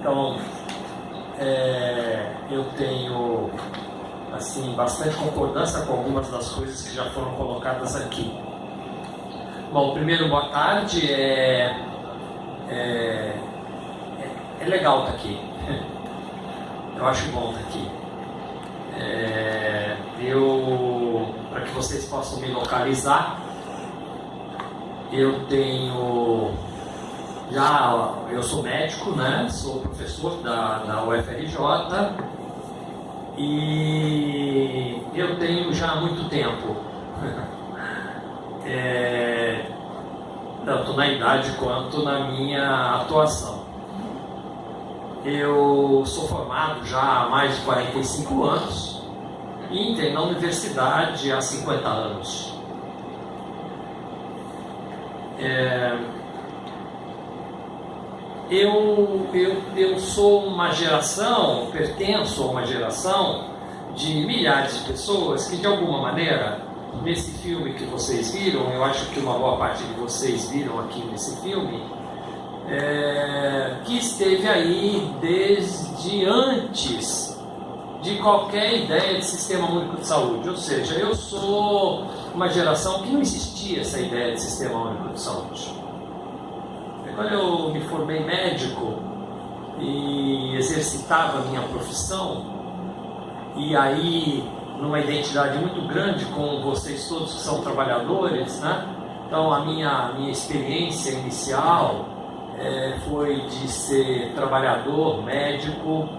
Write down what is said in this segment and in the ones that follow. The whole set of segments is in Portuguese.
Então, eu tenho assim, bastante concordância com algumas das coisas que já foram colocadas aqui. Bom, primeiro, boa tarde. É legal estar aqui. Eu acho bom estar aqui. Para que vocês possam me localizar, eu sou médico, né? Sou professor da UFRJ e eu tenho já há muito tempo, tanto na idade quanto na minha atuação. Eu sou formado já há mais de 45 anos e entrei na universidade há 50 anos. Eu sou uma geração, pertenço a uma geração de milhares de pessoas que, de alguma maneira, nesse filme que vocês viram, eu acho que uma boa parte de vocês viram aqui nesse filme, que esteve aí desde antes de qualquer ideia de Sistema Único de Saúde. Ou seja, eu sou uma geração que não existia essa ideia de Sistema Único de Saúde. Quando eu me formei médico e exercitava a minha profissão, e aí numa identidade muito grande com vocês todos que são trabalhadores, né? Então a minha experiência inicial foi de ser trabalhador médico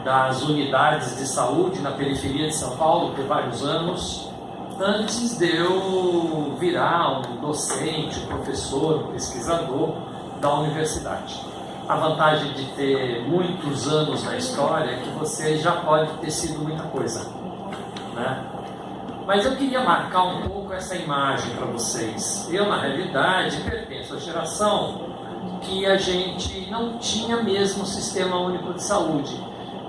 das unidades de saúde na periferia de São Paulo por vários anos, antes de eu virar um docente, um professor, um pesquisador da universidade. A vantagem de ter muitos anos na história é que você já pode ter sido muita coisa, né? Mas eu queria marcar um pouco essa imagem para vocês. Eu, na realidade, pertenço à geração que a gente não tinha mesmo Sistema Único de Saúde.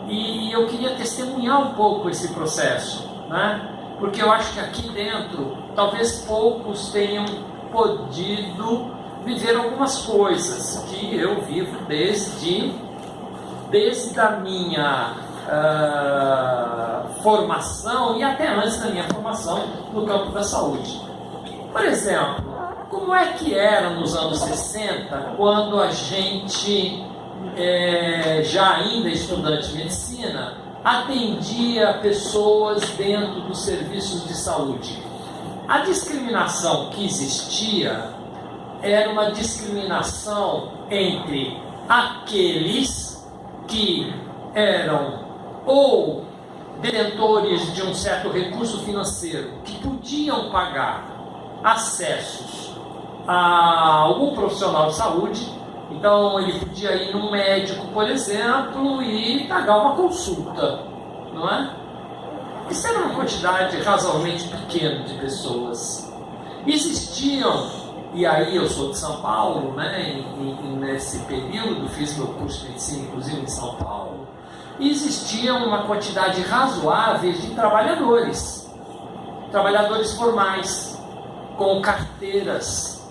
E eu queria testemunhar um pouco esse processo, né? Porque eu acho que aqui dentro, talvez poucos tenham podido viver algumas coisas que eu vivo desde a minha formação e até antes da minha formação no campo da saúde. Por exemplo, como é que era nos anos 60, quando a gente, já ainda estudante de medicina, atendia pessoas dentro dos serviços de saúde? A discriminação que existia era uma discriminação entre aqueles que eram ou detentores de um certo recurso financeiro, que podiam pagar acessos a algum profissional de saúde. Então ele podia ir num médico, por exemplo, e pagar uma consulta, não é? Isso era uma quantidade razoavelmente pequena de pessoas. Existiam, e aí eu sou de São Paulo, né? Nesse período fiz meu curso de medicina, inclusive em São Paulo, e existia uma quantidade razoável de trabalhadores formais, com carteiras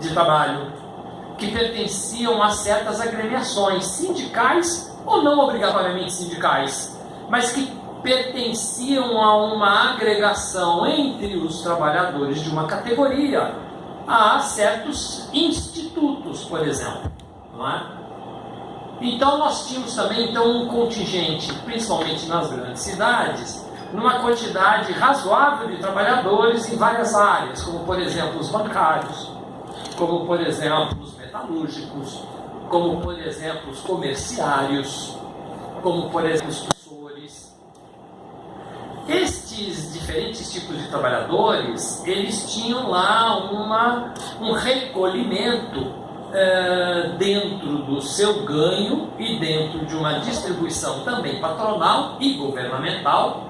de trabalho, que pertenciam a certas agremiações sindicais ou não obrigatoriamente sindicais, mas que pertenciam a uma agregação entre os trabalhadores de uma categoria a certos institutos, por exemplo, não é? Então nós tínhamos também um contingente, principalmente nas grandes cidades, numa quantidade razoável de trabalhadores em várias áreas, como por exemplo os bancários, como por exemplo os metalúrgicos, como por exemplo os comerciários, como por exemplo os professores. Estes diferentes tipos de trabalhadores, eles tinham lá um recolhimento dentro do seu ganho e dentro de uma distribuição também patronal e governamental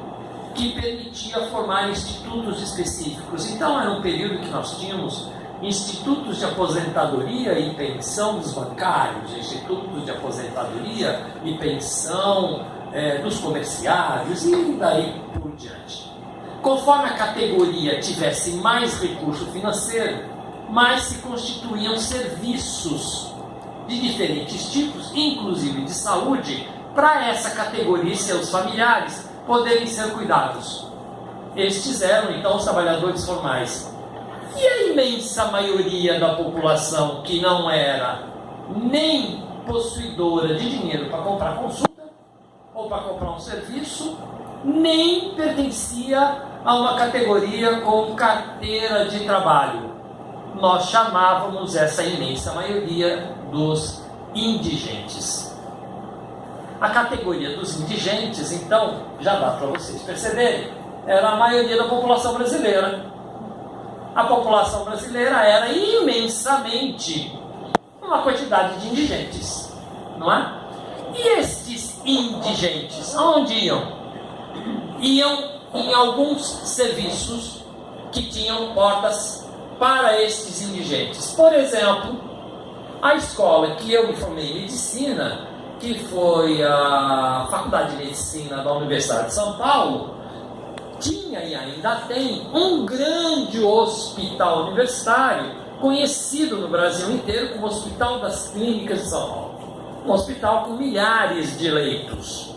que permitia formar institutos específicos. Então era um período que nós tínhamos institutos de aposentadoria e pensão dos bancários, institutos de aposentadoria e pensão dos comerciários e daí por diante. Conforme a categoria tivesse mais recurso financeiro, mais se constituíam serviços de diferentes tipos, inclusive de saúde, para essa categoria e seus familiares poderem ser cuidados. Estes eram, então, os trabalhadores formais. E a imensa maioria da população que não era nem possuidora de dinheiro para comprar consulta ou para comprar um serviço, nem pertencia a uma categoria com carteira de trabalho. Nós chamávamos essa imensa maioria dos indigentes. A categoria dos indigentes, então, já dá para vocês perceberem, era a maioria da população brasileira. A população brasileira era imensamente uma quantidade de indigentes, não é? E estes indigentes, aonde iam? Iam em alguns serviços que tinham portas para estes indigentes. Por exemplo, a escola que eu me formei em medicina, que foi a Faculdade de Medicina da Universidade de São Paulo, tinha e ainda tem um grande hospital universitário, conhecido no Brasil inteiro como Hospital das Clínicas de São Paulo. Um hospital com milhares de leitos.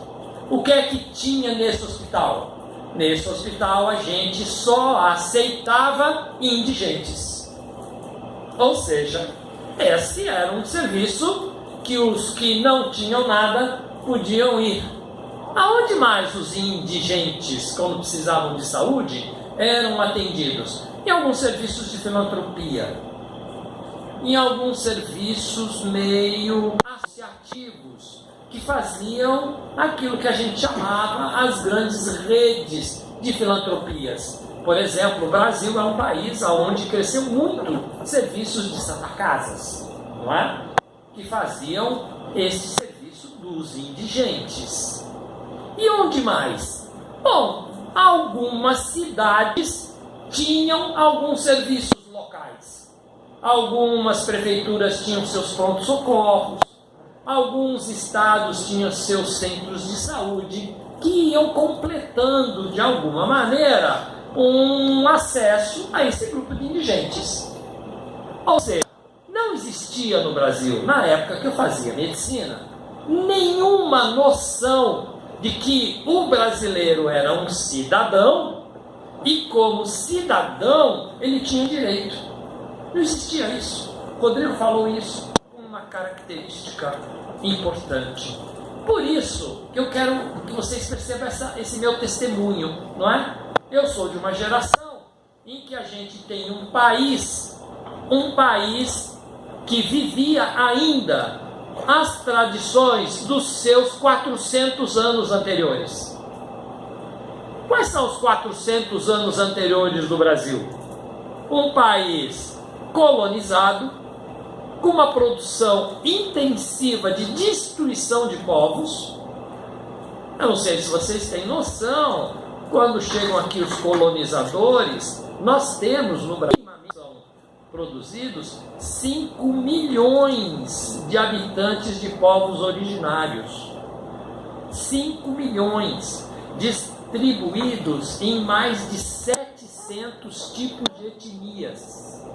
O que é que tinha nesse hospital? Nesse hospital a gente só aceitava indigentes. Ou seja, esse era um serviço que os que não tinham nada podiam ir. Aonde mais os indigentes, quando precisavam de saúde, eram atendidos? Em alguns serviços de filantropia, em alguns serviços meio associativos, que faziam aquilo que a gente chamava as grandes redes de filantropias. Por exemplo, o Brasil é um país onde cresceu muito serviços de santa-casas, não é? Que faziam esse serviço dos indigentes. E onde mais? Bom, algumas cidades tinham alguns serviços locais. Algumas prefeituras tinham seus prontos-socorros. Alguns estados tinham seus centros de saúde que iam completando, de alguma maneira, um acesso a esse grupo de indigentes. Ou seja, não existia no Brasil, na época que eu fazia medicina, nenhuma noção de que o brasileiro era um cidadão e, como cidadão, ele tinha direito. Não existia isso. Rodrigo falou isso como uma característica importante. Por isso que eu quero que vocês percebam esse meu testemunho, não é? Eu sou de uma geração em que a gente tem um país que vivia ainda as tradições dos seus 400 anos anteriores. Quais são os 400 anos anteriores do Brasil? Um país colonizado, com uma produção intensiva de destruição de povos. Eu não sei se vocês têm noção, quando chegam aqui os colonizadores, nós temos no Brasil produzidos 5 milhões de habitantes de povos originários. 5 milhões, distribuídos em mais de 700 tipos de etnias.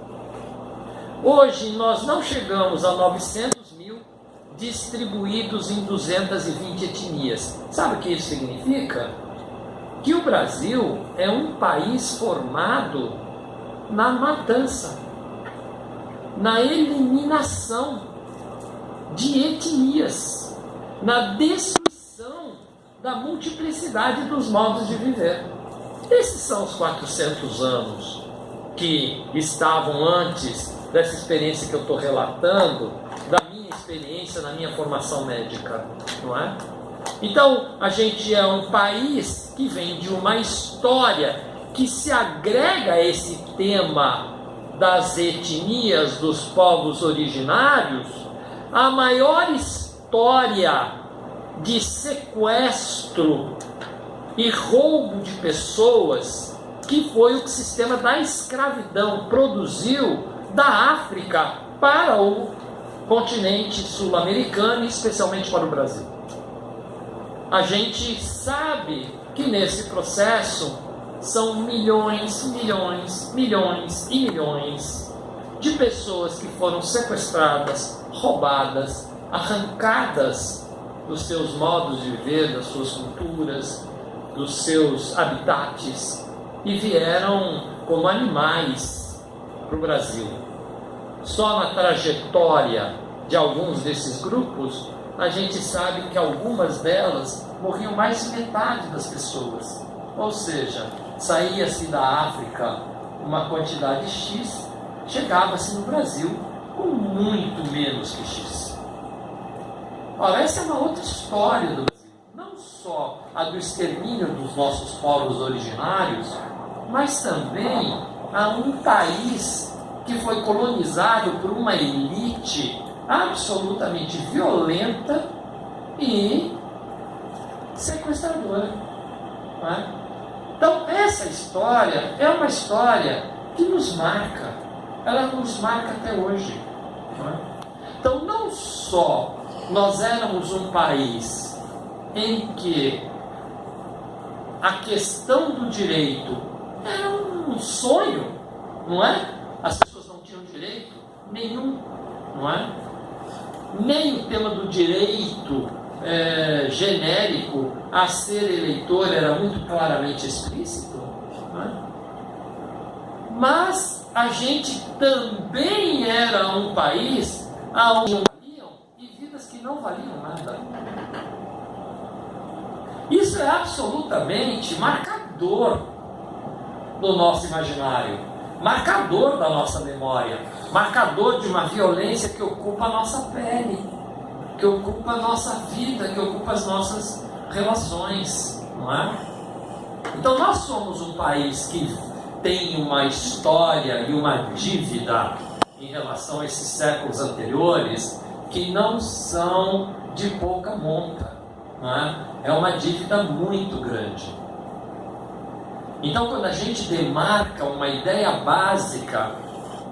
Hoje nós não chegamos a 900 mil distribuídos em 220 etnias. Sabe o que isso significa? Que o Brasil é um país formado na matança, na eliminação de etnias, na destruição da multiplicidade dos modos de viver. Esses são os 400 anos que estavam antes dessa experiência que eu estou relatando, da minha experiência na minha formação médica, não é? Então, a gente é um país que vem de uma história que se agrega a esse tema das etnias dos povos originários, a maior história de sequestro e roubo de pessoas, que foi o que o sistema da escravidão produziu da África para o continente sul-americano e especialmente para o Brasil. A gente sabe que nesse processo são milhões, milhões, milhões e milhões de pessoas que foram sequestradas, roubadas, arrancadas dos seus modos de viver, das suas culturas, dos seus habitats, e vieram como animais para o Brasil. Só na trajetória de alguns desses grupos, a gente sabe que algumas delas morriam mais de metade das pessoas. Ou seja, saía-se da África uma quantidade X, chegava-se no Brasil com muito menos que X. Ora, essa é uma outra história do Brasil. Não só a do extermínio dos nossos povos originários, mas também a um país que foi colonizado por uma elite absolutamente violenta e sequestradora. Não é? Então, essa história é uma história que nos marca. Ela nos marca até hoje. Não é? Então, não só nós éramos um país em que a questão do direito era um sonho, não é? As pessoas não tinham direito nenhum, não é? Nem o tema do direito genérico a ser eleitor era muito claramente explícito, não é? Mas a gente também era um país onde valiam e vidas que não valiam nada. Isso é absolutamente marcador do nosso imaginário, marcador da nossa memória, marcador de uma violência que ocupa a nossa pele, que ocupa a nossa vida, que ocupa as nossas relações, não é? Então nós somos um país que tem uma história e uma dívida em relação a esses séculos anteriores que não são de pouca monta, não é? É uma dívida muito grande. Então, quando a gente demarca uma ideia básica,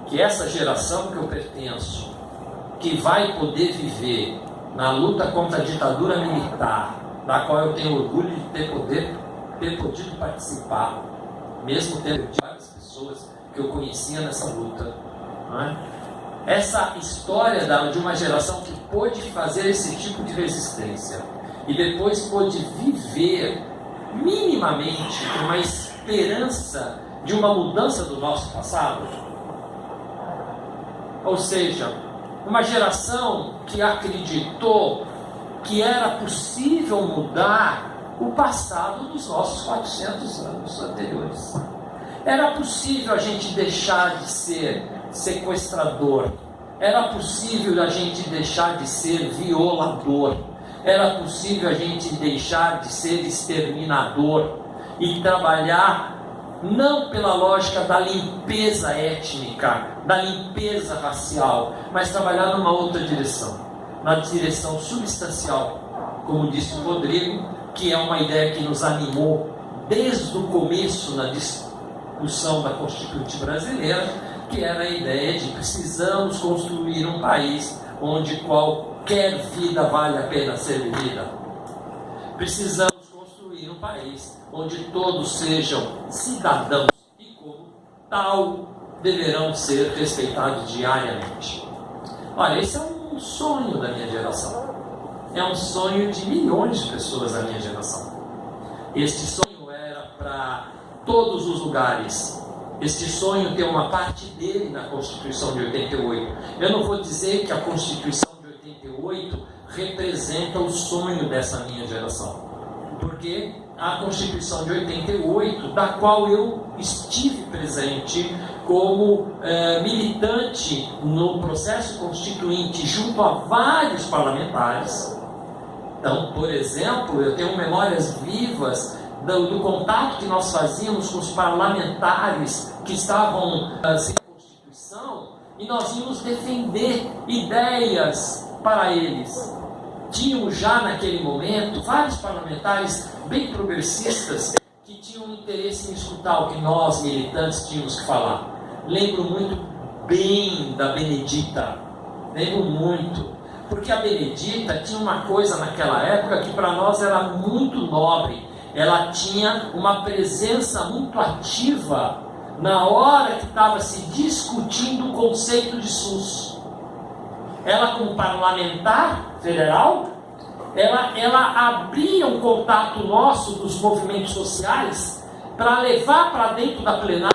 que essa geração que eu pertenço, que vai poder viver na luta contra a ditadura militar, da qual eu tenho orgulho de ter podido participar, mesmo tendo várias pessoas que eu conhecia nessa luta, não é? Essa história de uma geração que pôde fazer esse tipo de resistência e depois pôde viver minimamente uma esperança de uma mudança do nosso passado. Ou seja, uma geração que acreditou que era possível mudar o passado dos nossos 400 anos anteriores. Era possível a gente deixar de ser sequestrador, era possível a gente deixar de ser violador, era possível a gente deixar de ser exterminador e trabalhar não pela lógica da limpeza étnica, da limpeza racial, mas trabalhar numa outra direção, na direção substancial, como disse o Rodrigo, que é uma ideia que nos animou desde o começo na discussão da Constituinte brasileira, que era a ideia de precisamos construir um país onde qualquer vida vale a pena ser vivida. Precisamos construir um país onde todos sejam cidadãos e, como tal, deverão ser respeitados diariamente. Olha, esse é um sonho da minha geração. É um sonho de milhões de pessoas da minha geração. Este sonho era para todos os lugares. Este sonho tem uma parte dele na Constituição de 88. Eu não vou dizer que a Constituição de 88 representa o sonho dessa minha geração, porque a Constituição de 88, da qual eu estive presente como militante no processo constituinte junto a vários parlamentares. Então, por exemplo, eu tenho memórias vivas do contato que nós fazíamos com os parlamentares que estavam sem Constituição, e nós íamos defender ideias para eles. Tínhamos já naquele momento vários parlamentares bem progressistas que tinham interesse em escutar o que nós, militantes, tínhamos que falar. Lembro muito bem da Benedita, lembro muito, porque a Benedita tinha uma coisa naquela época que para nós era muito nobre. Ela tinha uma presença muito ativa na hora que estava se discutindo o conceito de SUS. ela como parlamentar federal, ela abria um contato nosso dos movimentos sociais para levar para dentro da plenária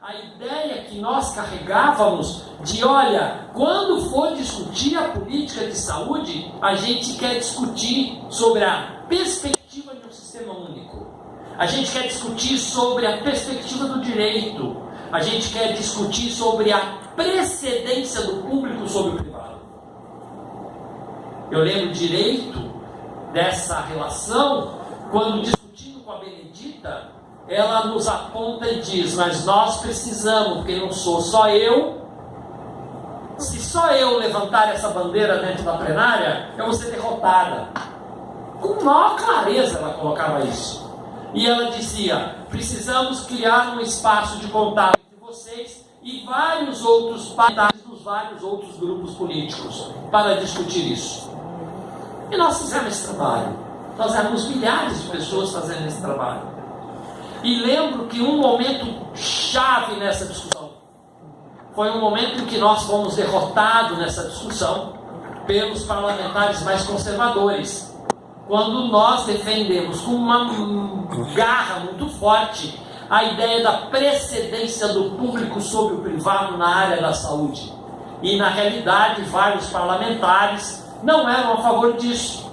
a ideia que nós carregávamos de, olha, quando for discutir a política de saúde, a gente quer discutir sobre a perspectiva de um sistema único. A gente quer discutir sobre a perspectiva do direito. A gente quer discutir sobre a precedência do público sobre o privado. Eu lembro direito dessa relação quando, discutindo com a Benedita, ela nos aponta e diz: mas nós precisamos, porque não sou só eu. Se só eu levantar essa bandeira dentro da plenária, eu vou ser derrotada. Com maior clareza ela colocava isso. E ela dizia: precisamos criar um espaço de contato entre vocês e vários outros parlamentares dos vários outros grupos políticos para discutir isso. E nós fizemos esse trabalho. Nós éramos milhares de pessoas fazendo esse trabalho. E lembro que um momento chave nessa discussão foi um momento em que nós fomos derrotados nessa discussão pelos parlamentares mais conservadores, quando nós defendemos com uma garra muito forte a ideia da precedência do público sobre o privado na área da saúde. E na realidade vários parlamentares não eram a favor disso.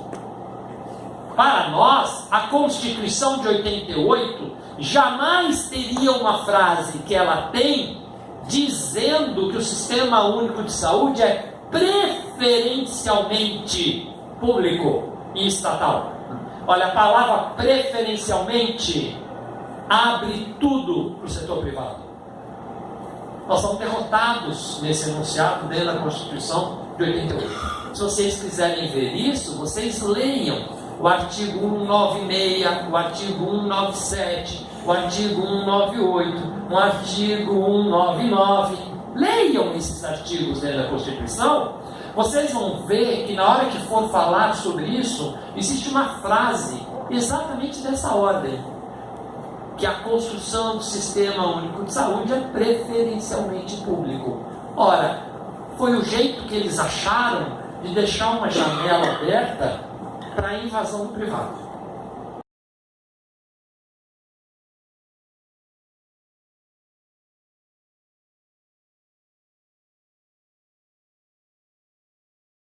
Para nós, a Constituição de 88 jamais teria uma frase que ela tem dizendo que o Sistema Único de Saúde é preferencialmente público e estatal. Olha, a palavra preferencialmente abre tudo para o setor privado. Nós somos derrotados nesse enunciado dentro da Constituição de 88. Se vocês quiserem ver isso, vocês leiam o artigo 196, o artigo 197, o artigo 198, o artigo 199. Leiam esses artigos dentro da Constituição. Vocês vão ver que na hora que for falar sobre isso, existe uma frase exatamente dessa ordem: que a construção do Sistema Único de Saúde é preferencialmente público. Ora, foi o jeito que eles acharam de deixar uma janela aberta para a invasão do privado.